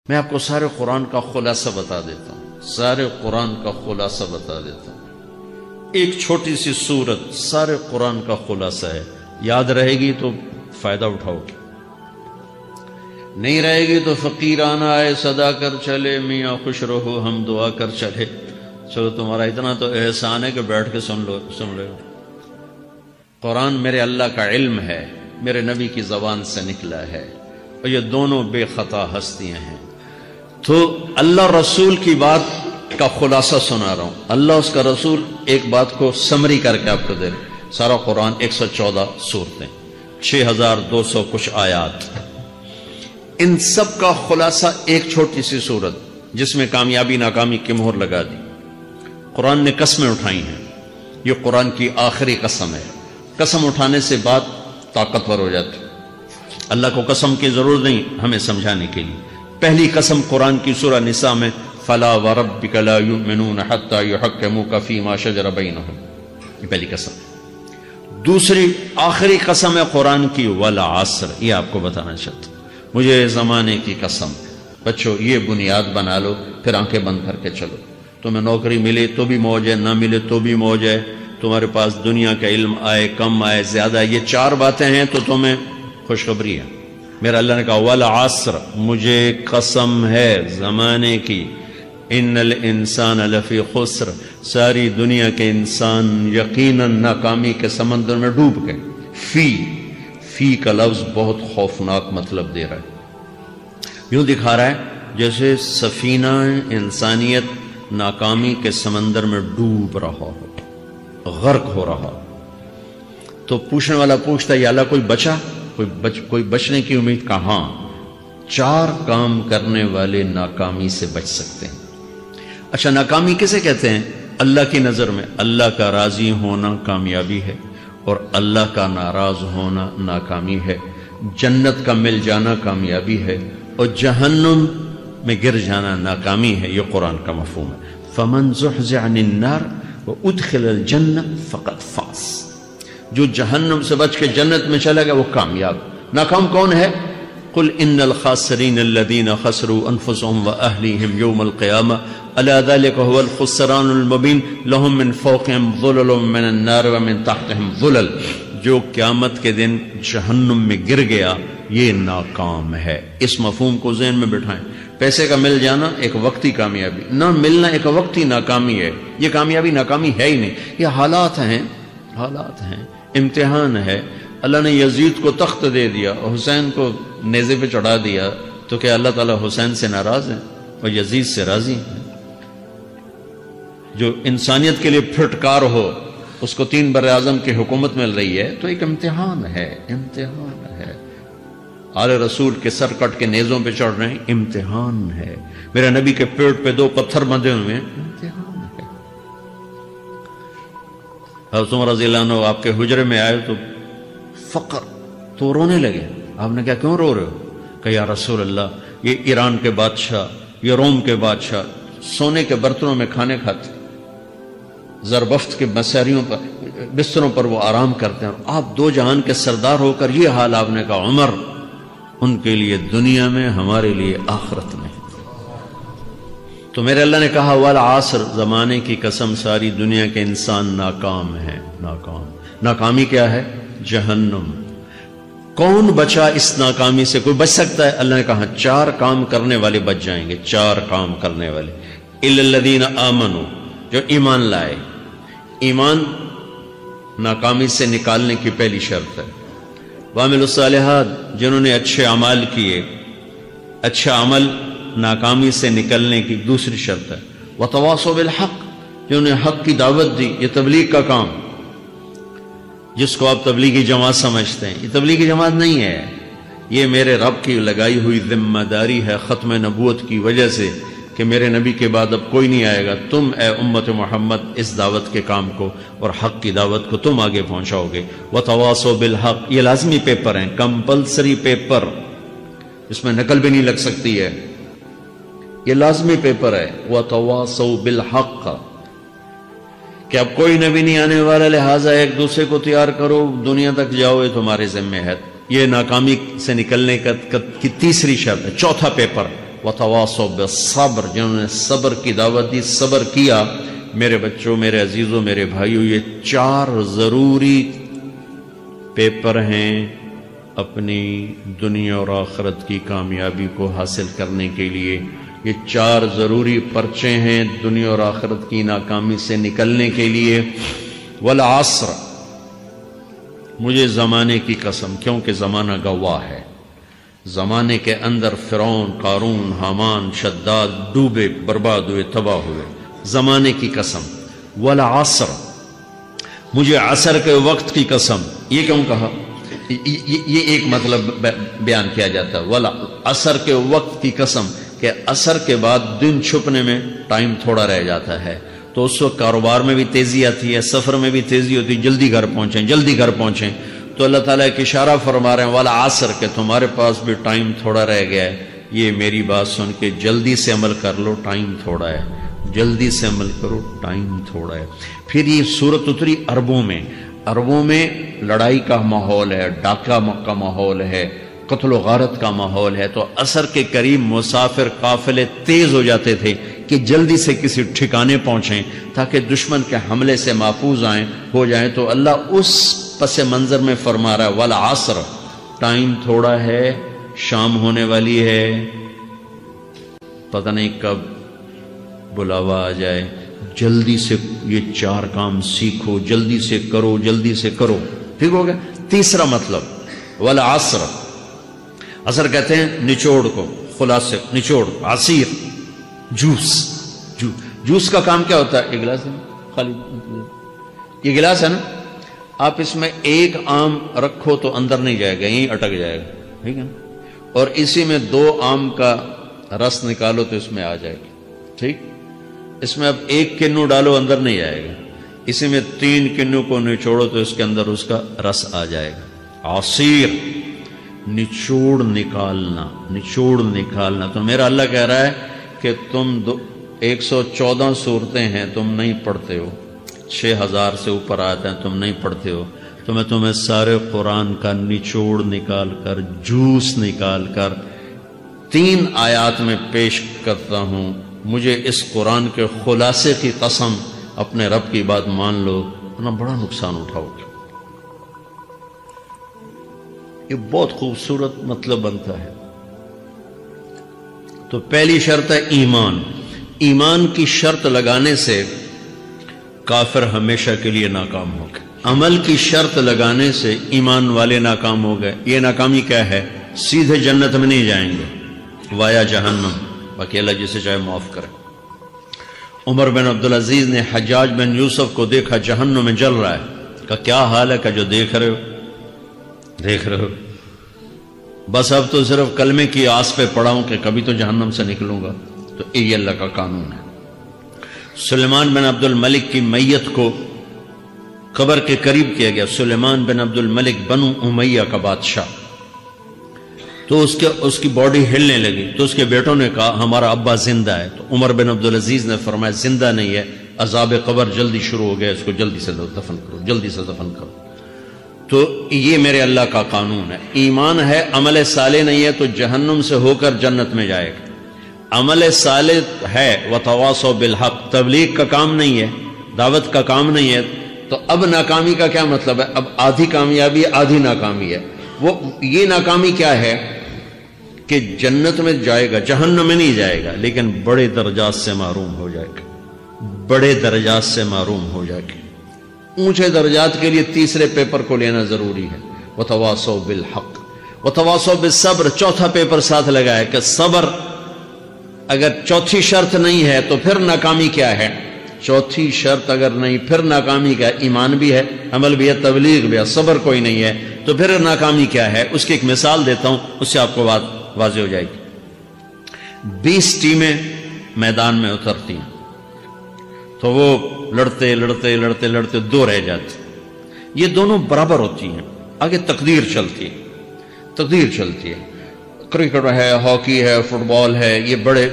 میں آپ کو سارے قرآن کا خلاصہ بتا دیتا ہوں، سارے قرآن کا خلاصہ بتا دیتا ہوں۔ ایک چھوٹی سی سورت سارے قرآن کا خلاصہ ہے، یاد رہے گی تو فائدہ اٹھاؤ گے، نہیں رہے گی تو فقیرانہ آئے صدا کر چلے، میاں خوش رہو ہم دعا کر چلے۔ چلو تمہارا اتنا تو احسان ہے کہ بیٹھ کے سن لو۔ قرآن میرے اللہ کا علم ہے، میرے نبی کی زبان سے نکلا ہے، اور یہ دونوں بے خطا ہستیاں ہیں۔ تو اللہ رسول کی بات کا خلاصہ سنا رہا ہوں، اللہ اس کا رسول ایک بات کو سمری کر کے آپ کو دے رہے۔ سارا قرآن 114 سورتیں، 6200 کچھ آیات، ان سب کا خلاصہ ایک چھوٹی سی سورت جس میں کامیابی ناکامی کی مہر لگا دی۔ قرآن نے قسمیں اٹھائی ہیں، یہ قرآن کی آخری قسم ہے۔ قسم اٹھانے سے بات طاقتور ہو جاتی، اللہ کو قسم کی ضرورت نہیں ہمیں سمجھانے کے لیے۔ پہلی قسم قرآن کی سورہ نساء میں فَلَا وَرَبِّكَ لَا يُؤْمِنُونَ حَتَّى يُحَكِّمُوكَ فِي مَا شَجَرَ بَيْنَهُمْ، یہ پہلی قسم۔ دوسری آخری قسم ہے قرآن کی وَالْعَصْرِ، یہ آپ کو بتانا چاہتا ہوں، مجھے زمانے کی قسم۔ بچوں یہ بنیاد بنا لو، پھر آنکھیں بند کر کے چلو۔ تمہیں نوکری ملے تو بھی موج ہے، نہ ملے تو بھی موج ہے، تمہارے پاس دنیا کا علم آئے کم آئے زیادہ، یہ چار باتیں ہیں تو تمہیں خوشخبری ہے۔ میرا اللہ نے کہا والعصر، مجھے قسم ہے زمانے کی، ان الانسان لفی خسر، ساری دنیا کے انسان یقیناً ناکامی کے سمندر میں ڈوب گئے۔ فی کا لفظ بہت خوفناک مطلب دے رہا ہے، یوں دکھا رہا ہے جیسے سفینہ انسانیت ناکامی کے سمندر میں ڈوب رہا ہو، غرق ہو رہا۔ تو پوچھنے والا پوچھتا ہے یا اللہ کوئی بچا، کوئی بچنے کی امید؟ کہاں؟ چار کام کرنے والے ناکامی سے بچ سکتے ہیں۔ اچھا ناکامی کسے کہتے ہیں؟ اللہ کی نظر میں اللہ کا راضی ہونا کامیابی ہے، اور اللہ کا ناراض ہونا ناکامی ہے۔ جنت کا مل جانا کامیابی ہے، اور جہنم میں گر جانا ناکامی ہے، یہ قرآن کا مفہوم ہے۔ فَمَنْ زُحْزِحَ عَنِ النَّارِ وَأُدْخِلَ الْجَنَّةَ فَقَدْ فَازَ، جو جہنم سے بچ کے جنت میں چلا گیا وہ کامیاب۔ ناکام کون ہے؟ قُلْ إِنَّ الْخَاسِرِينَ الَّذِينَ خَسِرُوا أَنفُسَهُمْ وَأَهْلِيهِمْ يَوْمَ الْقِيَامَةِ أَلَا ذَلِكَ هُوَ الْخُسْرَانُ الْمُبِينُ لَهُم مِّن فَوْقِهِمْ ظُلَلٌ مِّنَ النَّارِ وَمِن تَحْتِهِمْ ظُلَلٌ، جو قیامت کے دن جہنم میں گر گیا یہ ناکام ہے۔ اس مفہوم کو ذہن میں بٹھائیں۔ پیسے کا مل جانا ایک وقتی کامیابی، نہ ملنا ایک وقتی ناکامی ہے، یہ کامیابی ناکامی ہے ہی نہیں، یہ حالات ہیں، امتحان ہے۔ اللہ نے یزید کو تخت دے دیا اور حسین کو نیزے پہ چڑھا دیا، تو کیا اللہ تعالیٰ حسین سے ناراض ہے اور یزید سے راضی ہے؟ جو انسانیت کے لیے پھٹکار ہو اس کو 3 بر اعظم کی حکومت مل رہی ہے تو ایک امتحان ہے۔ آل رسول کے سر کٹ کے نیزوں پہ چڑھ رہے ہیں، امتحان ہے۔ میرے نبی کے پیٹ پہ 2 پتھر بندھے ہوئے ہیں، امتحان ہے۔ حضرت عمر رضی اللہ عنہ آپ کے حجرے میں آئے تو فقر، تو رونے لگے۔ آپ نے کہا کیوں رو رہے ہو؟ کہ یا رسول اللہ یہ ایران کے بادشاہ، یہ روم کے بادشاہ سونے کے برتنوں میں کھانے کھاتے، زربفت کے بستروں پر وہ آرام کرتے ہیں، اور آپ 2 جہان کے سردار ہو کر یہ حال۔ آپ نے کہا عمر ان کے لیے دنیا میں، ہمارے لیے آخرت میں۔ تو میرے اللہ نے کہا والعصر، زمانے کی قسم ساری دنیا کے انسان ناکام ہیں، ناکامی کیا ہے؟ جہنم۔ کون بچا اس ناکامی سے؟ کوئی بچ سکتا ہے؟ اللہ نے کہا 4 کام کرنے والے بچ جائیں گے، 4 کام کرنے والے۔ اِلَّا الَّذِينَ آمَنُوا، جو ایمان لائے۔ ایمان ناکامی سے نکالنے کی پہلی شرط ہے۔ وَعَمِلُوا الصَّالِحَاتِ، جنہوں نے اچھے اعمال کیے، اچھا عمل ناکامی سے نکلنے کی دوسری شرط ہے۔ وَتَوَاصَوْا بِالْحَقِّ، جنہوں نے حق کی دعوت دی، یہ تبلیغ کا کام، جس کو آپ تبلیغی جماعت سمجھتے ہیں، یہ تبلیغی جماعت نہیں ہے، یہ میرے رب کی لگائی ہوئی ذمہ داری ہے ختم نبوت کی وجہ سے کہ میرے نبی کے بعد اب کوئی نہیں آئے گا، تم اے امت محمد اس دعوت کے کام کو اور حق کی دعوت کو تم آگے پہنچاؤ گے۔ وَتَوَاصَوْا بِالْحَقِّ، یہ لازمی پیپر ہیں، کمپلسری پیپر، اس میں نقل بھی نہیں لگ سکتی ہے، یہ لازمی پیپر ہے۔ وَتَوَاصَوْا بِالْحَقِّ، کہ اب کوئی نبی نہیں آنے والا، لہٰذا ایک دوسرے کو تیار کرو، دنیا تک جاؤ، یہ تمہارے ذمہ ہے۔ یہ ناکامی سے نکلنے کی تیسری شرط ہے۔ چوتھا پیپر وتواصوا بالصبر، جنہوں نے صبر کی دعوت دی، صبر کیا۔ میرے بچوں، میرے عزیزوں، میرے بھائیوں، یہ 4 ضروری پیپر ہیں اپنی دنیا اور آخرت کی کامیابی کو حاصل کرنے کے لیے۔ یہ 4 ضروری پرچے ہیں دنیا اور آخرت کی ناکامی سے نکلنے کے لیے۔ والعصر، مجھے زمانے کی قسم، کیونکہ زمانہ گواہ ہے، زمانے کے اندر فرعون، قارون، حامان، شداد ڈوبے، برباد ہوئے، تباہ ہوئے، زمانے کی قسم۔ والعصر، مجھے عصر کے وقت کی قسم۔ یہ کیوں کہا؟ یہ ایک مطلب بیان کیا جاتا ہے، والعصر کے وقت کی قسم، کہ عصر کے بعد دن چھپنے میں ٹائم تھوڑا رہ جاتا ہے، تو اس وقت کاروبار میں بھی تیزی آتی ہے، سفر میں بھی تیزی ہوتی ہے، جلدی گھر پہنچیں، جلدی گھر پہنچیں۔ تو اللہ تعالیٰ ایک اشارہ فرما رہے ہیں والعصر، کہ تمہارے پاس بھی ٹائم تھوڑا رہ گیا ہے، یہ میری بات سن کے جلدی سے عمل کر لو، ٹائم تھوڑا ہے، جلدی سے عمل کرو، ٹائم تھوڑا ہے۔ پھر یہ سورت اتری عربوں میں، عربوں میں لڑائی کا ماحول ہے، ڈاکہ کا ماحول ہے، قتل و غارت کا ماحول ہے، تو عصر کے قریب مسافر قافلے تیز ہو جاتے تھے کہ جلدی سے کسی ٹھکانے پہنچیں تاکہ دشمن کے حملے سے محفوظ ہو جائیں۔ تو اللہ اس پس منظر میں فرما رہا ہے والعصر، ٹائم تھوڑا ہے، شام ہونے والی ہے، پتہ نہیں کب بلاوا آ جائے، جلدی سے یہ 4 کام سیکھو، جلدی سے کرو، جلدی سے کرو۔ ٹھیک ہو گیا؟ تیسرا مطلب والعصر، عصر کہتے ہیں نچوڑ کو، خلاصے، نچوڑ، عصیر، جوس کا کام کیا ہوتا ہے؟ یہ گلاس ہے خالی، یہ گلاس ہے نا، آپ اس میں ایک آم رکھو تو اندر نہیں جائے گا، یہیں اٹک جائے گا، ٹھیک ہے نا، اور اسی میں 2 آم کا رس نکالو تو اس میں آ جائے گا، ٹھیک۔ اس میں اب 1 کنو ڈالو، اندر نہیں آئے گا، اسی میں 3 کنو کو نچوڑو تو اس کے اندر اس کا رس آ جائے گا۔ عصیر، نچوڑ نکالنا، نچوڑ نکالنا۔ تو میرا اللہ کہہ رہا ہے کہ تم 114 صورتیں ہیں، تم نہیں پڑھتے ہو، 6000 سے اوپر آتے ہیں، تم نہیں پڑھتے ہو، تو میں تمہیں سارے قرآن کا نچوڑ نکال کر، جوس نکال کر 3 آیات میں پیش کرتا ہوں۔ مجھے اس قرآن کے خلاصے کی قسم، اپنے رب کی بات مان لو، ورنہ بڑا نقصان اٹھاؤ گے۔ یہ بہت خوبصورت مطلب بنتا ہے۔ تو پہلی شرط ہے ایمان۔ ایمان کی شرط لگانے سے کافر ہمیشہ کے لیے ناکام ہو گئے، عمل کی شرط لگانے سے ایمان والے ناکام ہو گئے۔ یہ ناکامی کیا ہے؟ سیدھے جنت میں نہیں جائیں گے، وایا جہنم، باقی اللہ جسے چاہے معاف کرے۔ عمر بن عبدالعزیز نے حجاج بن یوسف کو دیکھا جہنم میں جل رہا ہے، کہا کیا حال ہے؟ کہ جو دیکھ رہے ہو، بس اب تو صرف کلمے کی آس پہ پڑا ہوں کہ کبھی تو جہنم سے نکلوں گا۔ تو یہ اللہ کا قانون ہے۔ سلیمان بن عبد الملک کی میت کو قبر کے قریب کیا گیا، سلیمان بن عبد الملک بنو امیہ کا بادشاہ، تو اس کی باڈی ہلنے لگی، تو اس کے بیٹوں نے کہا ہمارا ابا زندہ ہے، تو عمر بن عبدالعزیز نے فرمایا زندہ نہیں ہے، عذاب قبر جلدی شروع ہو گیا، اس کو جلدی سے دفن کرو، جلدی سے دفن کرو۔ تو یہ میرے اللہ کا قانون ہے۔ ایمان ہے، عمل صالح نہیں ہے تو جہنم سے ہو کر جنت میں جائے گا۔ عمل صالح ہے، وتواصوا بالحق، تبلیغ کا کام نہیں ہے، دعوت کا کام نہیں ہے، تو اب ناکامی کا کیا مطلب ہے؟ اب آدھی کامیابی آدھی ناکامی ہے۔ وہ یہ ناکامی کیا ہے کہ جنت میں جائے گا، جہنم میں نہیں جائے گا، لیکن بڑے درجات سے محروم ہو جائے گا، بڑے درجات سے محروم ہو جائے گا۔ اونچے درجات کے لیے تیسرے پیپر کو لینا ضروری ہے، وتواصوا بالحق وتواصوا بالصبر۔ چوتھا پیپر ساتھ لگا ہے کہ صبر، اگر چوتھی شرط نہیں ہے تو پھر ناکامی کیا ہے؟ چوتھی شرط اگر نہیں، پھر ناکامی کیا ہے؟ ایمان بھی ہے، عمل بھی ہے، تبلیغ بھی ہے، صبر کوئی نہیں ہے، تو پھر ناکامی کیا ہے؟ اس کی ایک مثال دیتا ہوں، اس سے آپ کو بات واضح ہو جائے گی۔ 20 ٹیمیں میدان میں اترتی ہیں، تو وہ لڑتے لڑتے لڑتے لڑتے 2 رہ جاتی، یہ دونوں برابر ہوتی ہیں، آگے تقدیر چلتی ہے، تقدیر چلتی ہے۔ کرکٹ ہے، ہاکی ہے، فٹ بال ہے، یہ بڑے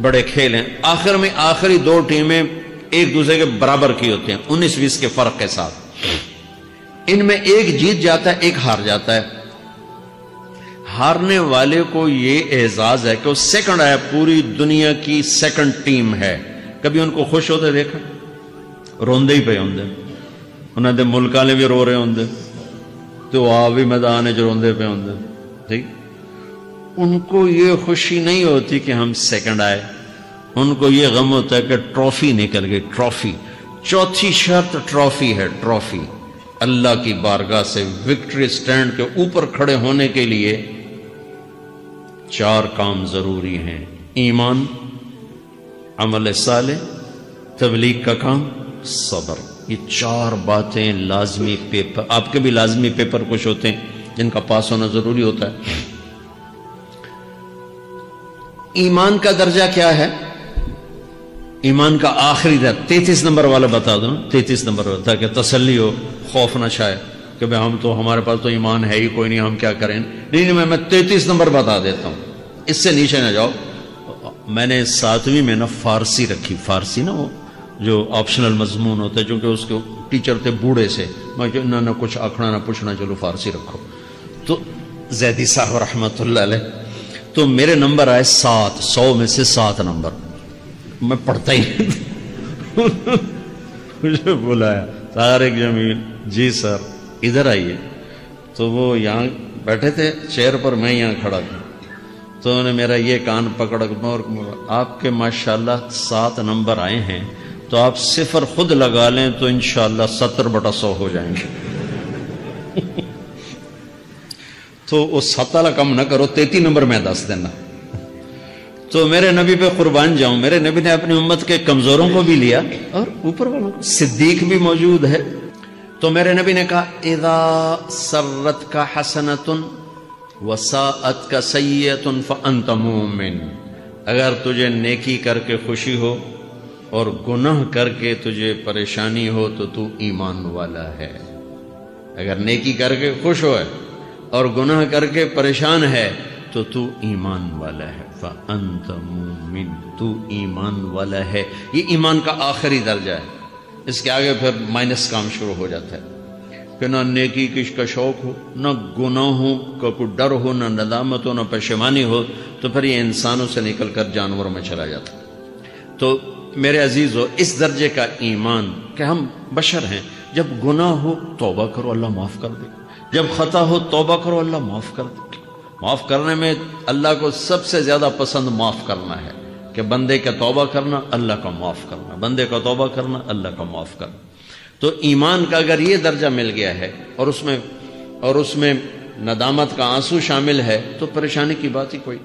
بڑے کھیل ہیں۔ آخر میں آخری 2 ٹیمیں ایک دوسرے کے برابر کی ہوتی ہیں، 19-20 کے فرق کے ساتھ۔ ان میں ایک جیت جاتا ہے، ایک ہار جاتا ہے۔ ہارنے والے کو یہ اعزاز ہے کہ وہ سیکنڈ ہے، پوری دنیا کی سیکنڈ ٹیم ہے. کبھی ان کو خوش ہوتے دیکھا؟ روندے ہی پہ ہوندے، انہوں نے ملک والے بھی رو رہے ہوندے تو آپ بھی میدان چ روندے پہ ہوندے. ٹھیک، ان کو یہ خوشی نہیں ہوتی کہ ہم سیکنڈ آئے، ان کو یہ غم ہوتا ہے کہ ٹرافی نکل گئی. ٹرافی، چوتھی شرط ٹرافی ہے. ٹرافی اللہ کی بارگاہ سے وکٹری سٹینڈ کے اوپر کھڑے ہونے کے لیے 4 کام ضروری ہیں: ایمان، عمل صالح، تبلیغ کا کام، صبر. یہ 4 باتیں لازمی پیپر، آپ کے بھی لازمی پیپر کچھ ہوتے ہیں جن کا پاس ہونا ضروری ہوتا ہے. ایمان کا درجہ کیا ہے؟ ایمان کا آخری درجہ 33 نمبر والا بتا دوں. 33 نمبر والا تاکہ تسلی ہو، خوف نہ چھائے کہ بھئی ہم تو، ہمارے پاس تو ایمان ہے ہی کوئی نہیں، ہم کیا کریں. نہیں، میں 33 نمبر بتا دیتا ہوں، اس سے نیچے نہ جاؤ. میں نے 7ویں میں نا فارسی رکھی. فارسی نا وہ جو آپشنل مضمون ہوتا ہے، چونکہ اس کے ٹیچر تھے بوڑھے سے، میں نہ کچھ آکھنا نہ پوچھنا، چلو فارسی رکھو. تو زیدی صاحب رحمۃ اللہ علیہ، تو میرے نمبر آئے 7، 100 میں سے 7 نمبر. میں پڑھتا ہی مجھے بلایا طارق جمیل، جی سر ادھر آئیے. تو وہ یہاں بیٹھے تھے چیئر پر، میں یہاں کھڑا تھا. تو انہوں نے میرا یہ کان پکڑ، اور آپ کے ماشاءاللہ 7 نمبر آئے ہیں، تو آپ 0 خود لگا لیں تو انشاءاللہ 70/100 ہو جائیں گے. تو وہ 7 والا کم نہ کرو، 33 نمبر میں 10 دینا. تو میرے نبی پہ قربان جاؤں، میرے نبی نے اپنی امت کے کمزوروں کو بھی لیا اور اوپر والوں کو. صدیق بھی موجود ہے. تو میرے نبی نے کہا اذا سرت کا حسنۃ وساءت کا سیئۃ فانت مومن. اگر تجھے نیکی کر کے خوشی ہو اور گناہ کر کے تجھے پریشانی ہو تو تو ایمان والا ہے. اگر نیکی کر کے خوش ہو اور گناہ کر کے پریشان ہے تو تو ایمان والا ہے. فأنت مومن، تو ایمان والا ہے. یہ ایمان کا آخری درجہ ہے. اس کے آگے پھر مائنس کام شروع ہو جاتا ہے کہ نہ نیکی کش کا شوق ہو، نہ گناہوں کا کوئی ڈر ہو، نہ ندامت ہو، نہ پشیمانی ہو، تو پھر یہ انسانوں سے نکل کر جانوروں میں چلا جاتا ہے. تو میرے عزیزو، اس درجے کا ایمان کہ ہم بشر ہیں، جب گناہ ہو توبہ کرو اللہ معاف کر دے، جب خطا ہو توبہ کرو اللہ معاف کر دے. معاف کرنے میں اللہ کو سب سے زیادہ پسند معاف کرنا ہے، کہ بندے کا توبہ کرنا، اللہ کا معاف کرنا، بندے کا توبہ کرنا، اللہ کا معاف کرنا. تو ایمان کا اگر یہ درجہ مل گیا ہے اور اس میں ندامت کا آنسو شامل ہے تو پریشانی کی بات ہی کوئی